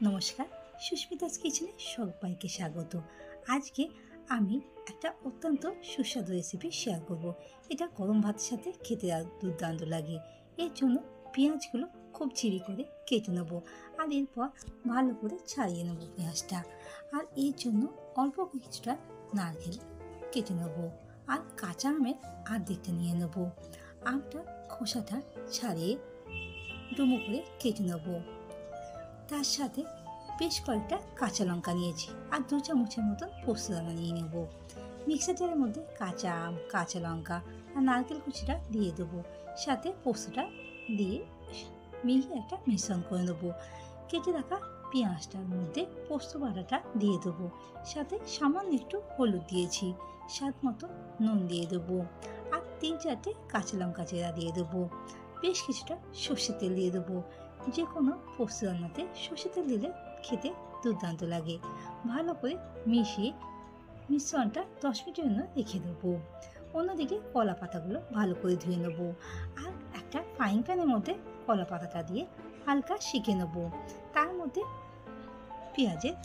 নমস্কার, সুস্মিতাস কিচেনে সবাইকে স্বাগত। আজকে আমি একটা অত্যন্ত সুস্বাদু রেসিপি শেয়ার করব। এটা গরম ভাতের সাথে খেতে দুর্দান্ত লাগে। এর জন্য পেঁয়াজগুলো খুব চিরি করে কেটে নেবো, আর এরপর ভালো করে ছাড়িয়ে নেবো পেঁয়াজটা। আর এর জন্য অল্প কিছুটা নারকেল কেটে নেবো, আর কাঁচা আমের অর্ধেকটা নিয়ে নেবো। আমটা খোসাটা ছাড়িয়ে ডুমো করে কেটে নেবো। তার সাথে বেশ কয়েকটা কাঁচা লঙ্কা নিয়েছি, আর 2 চামচের মতন পোস্তদানা নিয়ে নেব। মিক্সার জারের মধ্যে কাঁচা আম, কাঁচা লঙ্কা আর নারকেল কুচিটা দিয়ে দেবো, সাথে পোস্তটা দিয়ে মিহিয়ে একটা মিশ্রণ করে নেবো। কেটে রাখা পেঁয়াজটার মধ্যে পোস্ত বাটাটা দিয়ে দেবো, সাথে সামান্য একটু হলুদ দিয়েছি, স্বাদ মতো নুন দিয়ে দেবো, আর 3-4টে কাঁচা লঙ্কা চেরা দিয়ে দেবো। বেশ কিছুটা সর্ষের তেল দিয়ে দেবো। যে কোনো পোস্ত রান্নাতে সর্ষের তেল দিলে খেতে দুর্দান্ত লাগে। ভালো করে মিশিয়ে মিশ্রণটা 10 মিনিটের জন্য রেখে দেবো। অন্যদিকে কলা পাতাগুলো ভালো করে ধুয়ে নেবো, আর একটা ফ্রাইং প্যানের মধ্যে কলা পাতাটা দিয়ে হালকা সেঁকে নেবো। তার মধ্যে পেঁয়াজের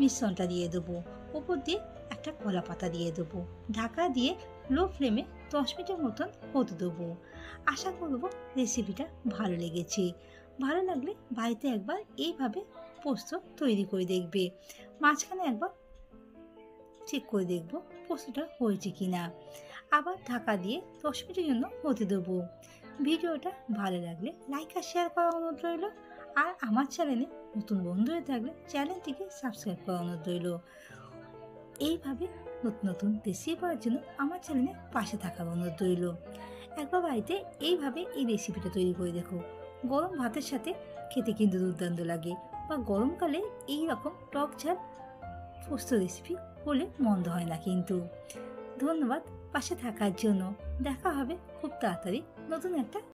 মিশ্রণটা দিয়ে দেবো, ওপর দিয়ে একটা কলা পাতা দিয়ে দেবো। ঢাকা দিয়ে লো ফ্লেমে 10 মিনিটের মতন হতে দেবো। আশা করব রেসিপিটা ভালো লেগেছে। ভালো লাগলে বাড়িতে একবার এইভাবে পোস্ত তৈরি করে দেখবে। মাঝখানে একবার চেক করে দেখব পোস্তটা হয়েছে কি না। আবার ঢাকা দিয়ে 10 মিনিটের জন্য হতে দেবো। ভিডিওটা ভালো লাগলে লাইক আর শেয়ার করার অনুরোধ রইল, আর আমার চ্যানেলে নতুন বন্ধু হয়ে থাকলে চ্যানেলটিকে সাবস্ক্রাইব করার অনুরোধ রইল। এইভাবে নতুন নতুন রেসিপি পাওয়ার জন্য আমার চ্যানেলে পাশে থাকার অনুরোধ রইল। একবার বাড়িতে এইভাবে এই রেসিপিটা তৈরি করে দেখো। গরম ভাতের সাথে খেতে কিন্তু দুর্দান্ত লাগে, বা গরমকালে এই রকম টক ঝাল পোস্ত রেসিপি হলে মন্দ হয় না কিন্তু। ধন্যবাদ পাশে থাকার জন্য। দেখা হবে খুব তাড়াতাড়ি নতুন একটা